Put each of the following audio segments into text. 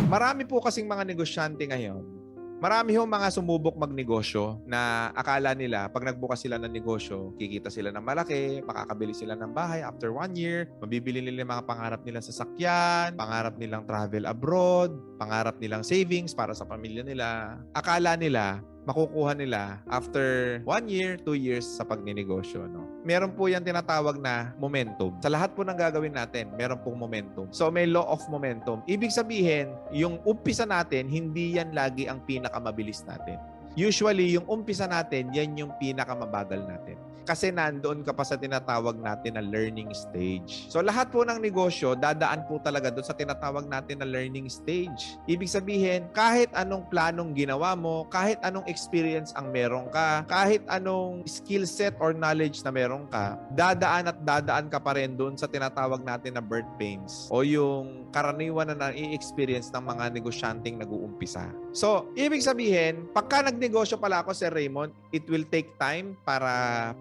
Marami po kasing mga negosyante ngayon. Marami hong mga sumubok magnegosyo na akala nila pag nagbukas sila ng negosyo, kikita sila ng malaki, makakabili sila ng bahay after 1 year, mabibili nila yung mga pangarap nilang sasakyan, pangarap nilang travel abroad, pangarap nilang savings para sa pamilya nila. Akala nila makukuha nila after 1 year, 2 years sa pagninegosyo. No? Meron po yan tinatawag na momentum. Sa lahat po ng gagawin natin, meron pong momentum. So may law of momentum. Ibig sabihin, yung umpisa natin, hindi yan lagi ang pinakamabilis natin. Usually, yung umpisa natin, yan yung pinakamabagal natin. Kasi nandoon ka pa sa tinatawag natin na learning stage. So lahat po ng negosyo, dadaan po talaga doon sa tinatawag natin na learning stage. Ibig sabihin, kahit anong planong ginawa mo, kahit anong experience ang meron ka, kahit anong skill set or knowledge na meron ka, dadaan at dadaan ka pa rin doon sa tinatawag natin na birth pains o yung karaniwan na na-i-experience ng mga negosyanteng nag-uumpisa. So, ibig sabihin, pagka nagnegosyo pala ako, Sir Raymond, it will take time para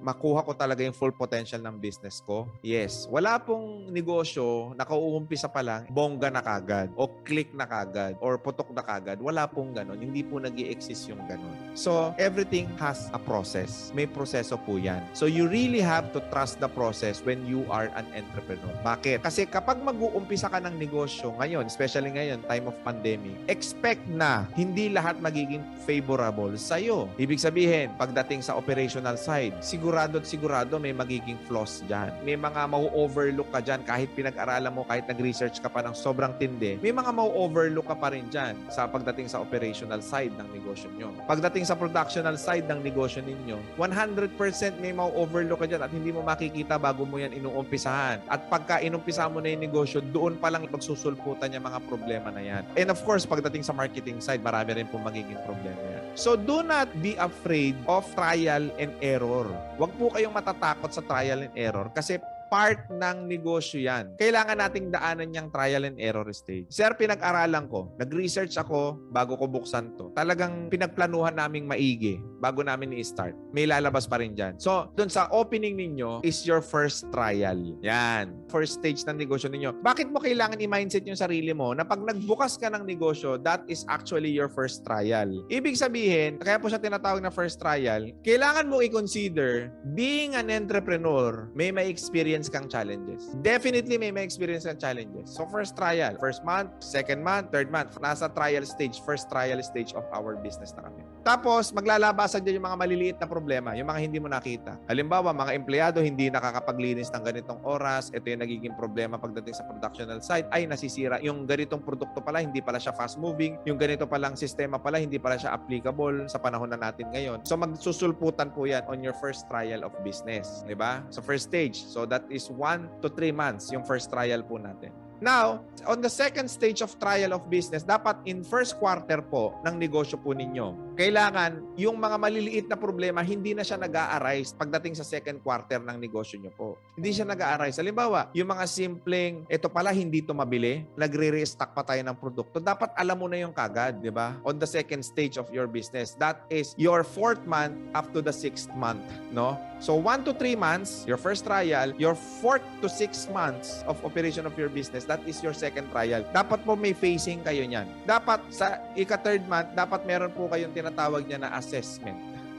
makuha ko talaga yung full potential ng business ko. Yes, wala pong negosyo na kauumpisa pa lang, bongga na kagad, o click na kagad, or putok na kagad. Wala pong ganon. Hindi po nag-i-exist yung ganon. So, everything has a process. May proseso po yan. So, you really have to trust the process when you are an entrepreneur. Bakit? Kasi kapag mag-uumpisa ka ng negosyo ngayon, especially ngayon, time of pandemic, expect na hindi lahat magiging favorable sa'yo. Ibig sabihin, pagdating sa operational side, sigurado at sigurado may magiging flaws dyan. May mga mau-overlook ka dyan kahit pinag-aralan mo, kahit nag-research ka pa ng sobrang tindi, may mga mau-overlook ka pa rin dyan sa pagdating sa operational side ng negosyo nyo. Pagdating sa productional side ng negosyo ninyo, 100% may mau-overlook ka dyan at hindi mo makikita bago mo yan inuumpisahan. At pagka inumpisahan mo na yung negosyo, doon pa lang magsusulputan yung mga problema na yan. And of course, pagdating sa marketing side, marami rin po magiging problema yan. So, do not be afraid of trial and error. Huwag po kayong matatakot sa trial and error kasi part ng negosyo yan. Kailangan nating daanan yung trial and error stage. Sir, pinag-aralan ko. Nag-research ako bago ko buksan to. Talagang pinagplanuhan naming maigi bago namin i-start. May lalabas pa rin dyan. So, dun sa opening ninyo is your first trial. Yan. First stage ng negosyo ninyo. Bakit mo kailangan i-mindset yung sarili mo na pag nagbukas ka ng negosyo, that is actually your first trial. Ibig sabihin, kaya po siya tinatawag na first trial, kailangan mo i-consider being an entrepreneur, may experience kang challenges. Definitely may experience kang challenges. So first trial, first month, second month, third month, nasa trial stage, first trial stage of our business na kami. Tapos maglalabasan dyan yung mga maliliit na problema, yung mga hindi mo nakita. Halimbawa, mga empleyado hindi nakakapaglinis ng ganitong oras, ito yung nagiging problema pagdating sa productional side, ay nasisira. Yung ganitong produkto pala, hindi pala siya fast moving, yung ganito palang sistema pala, hindi pala siya applicable sa panahon na natin ngayon. So magsusulputan po yan on your first trial of business. Diba? So first stage. So that is 1 to 3 months yung first trial po natin. Now, on the second stage of trial of business, dapat in first quarter po ng negosyo po ninyo, kailangan yung mga maliliit na problema, hindi na siya nag-a-arise pagdating sa second quarter ng negosyo nyo po. Hindi siya nag-a-arise. Halimbawa, yung mga simpleng, ito pala hindi ito mabili, nagre-restock pa tayo ng produkto, dapat alam mo na yung kagad, di ba? On the second stage of your business. That is your 4th month up to the 6th month, no? So 1 to 3 months, your first trial, your 4th to 6 months of operation of your business, that is your second trial. Dapat po may phasing kayo niyan. Dapat sa ika-third month, dapat meron po kayong tinatawag niya na assessment.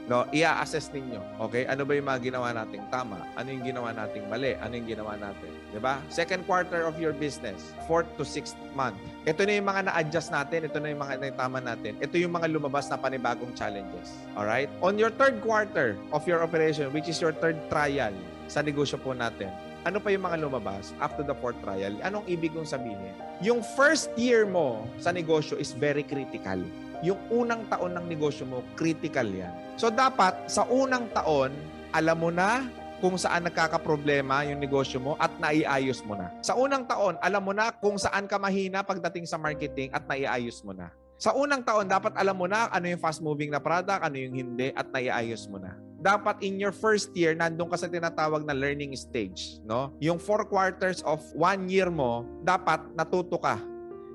No, i-assess ninyo. Okay? Ano ba yung mga ginawa nating tama? Ano yung ginawa nating mali? Ano yung ginawa natin? 'Di ba? Second quarter of your business, 4th to 6th month. Ito na yung mga na-adjust natin, ito na yung mga naitama natin. Ito yung mga lumabas na panibagong challenges. All right? On your third quarter of your operation, which is your third trial sa negosyo po natin, ano pa yung mga lumabas after the 4th trial? Anong ibig kong sabihin? Yung first year mo sa negosyo is very critical. Yung unang taon ng negosyo mo, critical yan. So dapat sa unang taon, alam mo na kung saan nagkakaproblema yung negosyo mo at naiayos mo na. Sa unang taon, alam mo na kung saan ka mahina pagdating sa marketing at naiayos mo na. Sa unang taon, dapat alam mo na ano yung fast-moving na product, ano yung hindi, at naiayos mo na. Dapat in your first year, nandun ka sa tinatawag na learning stage. No? Yung 4 quarters of 1 year mo, dapat natuto ka.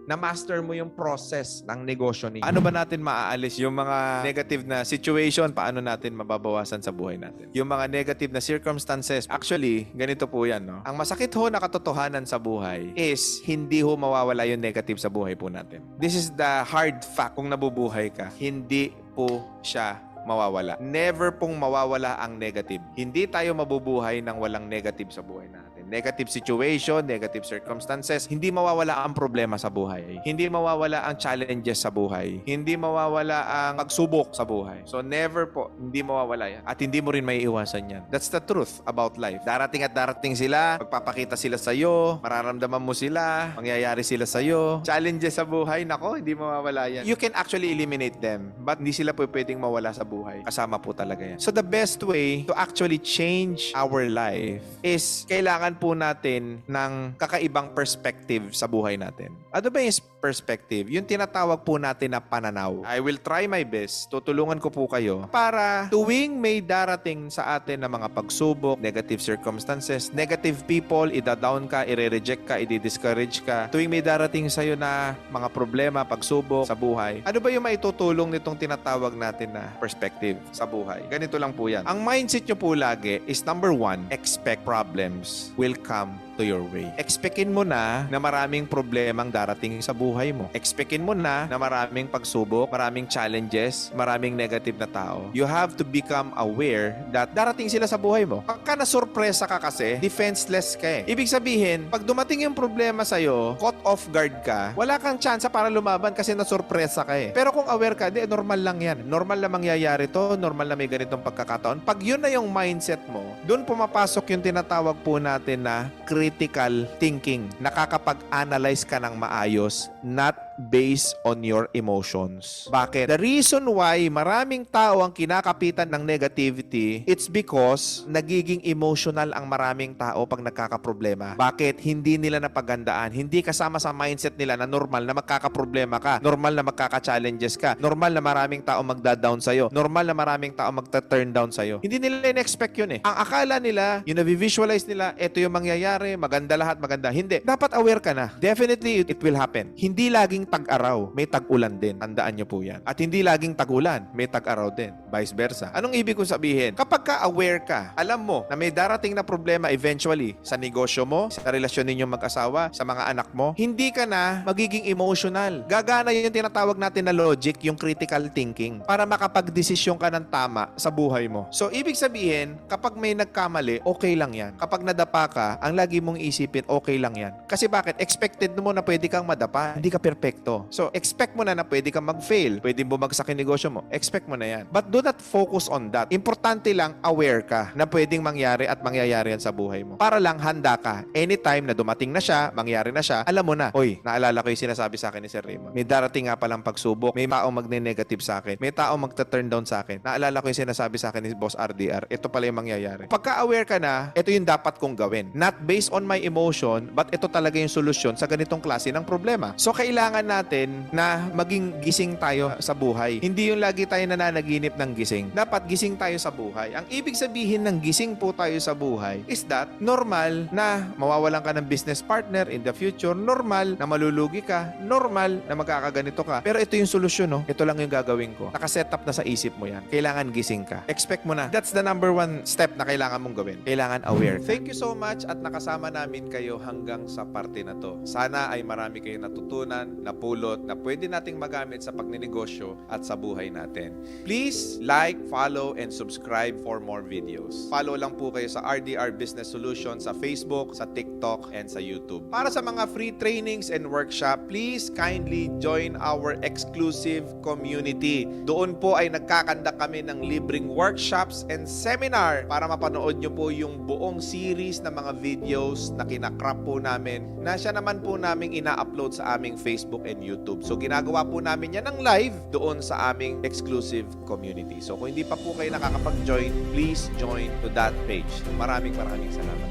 na-master mo yung process ng negosyo niyo. Ano ba natin maaalis yung mga negative na situation? Paano natin mababawasan sa buhay natin? Yung mga negative na circumstances, actually, ganito po yan, no? Ang masakit ho na katotohanan sa buhay is hindi ho mawawala yung negative sa buhay po natin. This is the hard fact. Kung nabubuhay ka, hindi po siya mawawala. Never pong mawawala ang negative. Hindi tayo mabubuhay ng walang negative sa buhay natin. Negative situation, negative circumstances, hindi mawawala ang problema sa buhay. Hindi mawawala ang challenges sa buhay. Hindi mawawala ang pagsubok sa buhay. So never po, hindi mawawala yan. At hindi mo rin may iwasan yan. That's the truth about life. Darating at darating sila, magpapakita sila sa'yo, mararamdaman mo sila, mangyayari sila sa'yo. Challenges sa buhay, nako, hindi mawawala yan. You can actually eliminate them, but hindi sila po pwedeng mawala sa buhay. Kasama po talaga yan. So the best way to actually change our life is kailangan po natin ng kakaibang perspective sa buhay natin. Ano ba yung perspective? Yung tinatawag po natin na pananaw. I will try my best. Tutulungan ko po kayo para tuwing may darating sa atin na mga pagsubok, negative circumstances, negative people, ida-down ka, i-reject ka, i-discourage ka. Tuwing may darating sa'yo na mga problema, pagsubok sa buhay, ano ba yung maitutulong nitong tinatawag natin na perspective sa buhay? Ganito lang po yan. Ang mindset nyo po lagi is number 1, expect problems will come to your way. Expectin mo na maraming problemang darating sa buhay mo. Expectin mo na maraming pagsubok, maraming challenges, maraming negative na tao. You have to become aware that darating sila sa buhay mo. Pagka na-surpresa ka kasi, defenseless ka eh. Ibig sabihin, pag dumating yung problema sa'yo, caught off guard ka, wala kang chance para lumaban kasi na-surpresa ka eh. Pero kung aware ka, di, normal lang yan. Normal na mangyayari to, normal na may ganitong pagkakataon. Pag yun na yung mindset mo, doon pumapasok yung tinatawag po natin na critical thinking. Nakakapag-analyze ka ng maayos, not based on your emotions. Bakit? The reason why maraming tao ang kinakapitan ng negativity, it's because nagiging emotional ang maraming tao pag nagkakaproblema. Bakit? Hindi nila napagandaan. Hindi kasama sa mindset nila na normal na magkakaproblema ka, normal na magkaka-challenges ka, normal na maraming tao magda-down sa'yo, normal na maraming tao magta-turn down sa'yo. Hindi nila in-expect yun eh. Ang akala nila, yung na-visualize nila, ito yung mangyayari, maganda lahat, maganda. Hindi. Dapat aware ka na. Definitely, it will happen. Hindi laging tag-araw, may tag-ulan din. Tandaan nyo po yan. At hindi laging tag-ulan, may tag-araw din. Vice versa. Anong ibig kong sabihin? Kapag ka-aware ka, alam mo na may darating na problema eventually sa negosyo mo, sa relasyon ninyong mag-asawa, sa mga anak mo, hindi ka na magiging emotional. Gagana yung tinatawag natin na logic, yung critical thinking, para makapag-desisyon ka ng tama sa buhay mo. So, ibig sabihin, kapag may nagkamali, okay lang yan. Kapag nadapa ka, ang lagi mong isipin, okay lang yan. Kasi bakit? Expected mo na pwede kang madapa. Hindi ka perfecto. So, expect mo na pwede kang mag-fail. Pwede bumagsak yung negosyo mo. Expect mo na yan. But do not focus on that. Importante lang, aware ka na pwedeng mangyari at mangyayari yan sa buhay mo. Para lang handa ka. Anytime na dumating na siya, mangyari na siya, alam mo na, oy, naalala ko yung sinasabi sa akin ni Sir Raymond. May darating nga palang pagsubok. May taong magne-negative sa akin. May taong magta-turn down sa akin. Naalala ko yung sinasabi sa akin ni Boss RDR. Ito pala yung mangyayari. Pagka-aware ka na, ito yung dapat kong gawin. Not based on my emotion, but ito talaga yung solusyon sa ganitong klase ng problema. So, kailangan natin na maging gising tayo sa buhay. Hindi yung lagi tayo nananaginip ng gising. Dapat gising tayo sa buhay. Ang ibig sabihin ng gising po tayo sa buhay is that normal na mawawalan ka ng business partner in the future, normal na malulugi ka, normal na magkakaganito ka. Pero ito yung solusyon, no? Ito lang yung gagawin ko. Nakaset up na sa isip mo yan. Kailangan gising ka. Expect mo na. That's the number 1 step na kailangan mong gawin. Kailangan aware. Thank you so much at nakasama namin kayo hanggang sa parte na to. Sana ay marami kayong natutunan, napulot, na pwede nating magamit sa pagninegosyo at sa buhay natin. Please like, follow, and subscribe for more videos. Follow lang po kayo sa RDR Business Solutions sa Facebook, sa TikTok, and sa YouTube. Para sa mga free trainings and workshop, please kindly join our exclusive community. Doon po ay nagkakanda kami ng libreng workshops and seminar para mapanood nyo po yung buong series ng mga videos na kinakrap po namin na siya naman po naming ina-upload sa aming Facebook and YouTube. So, ginagawa po namin yan ng live doon sa aming exclusive community. So, kung hindi pa po kayo nakakapag-join, please join to that page. Maraming salamat.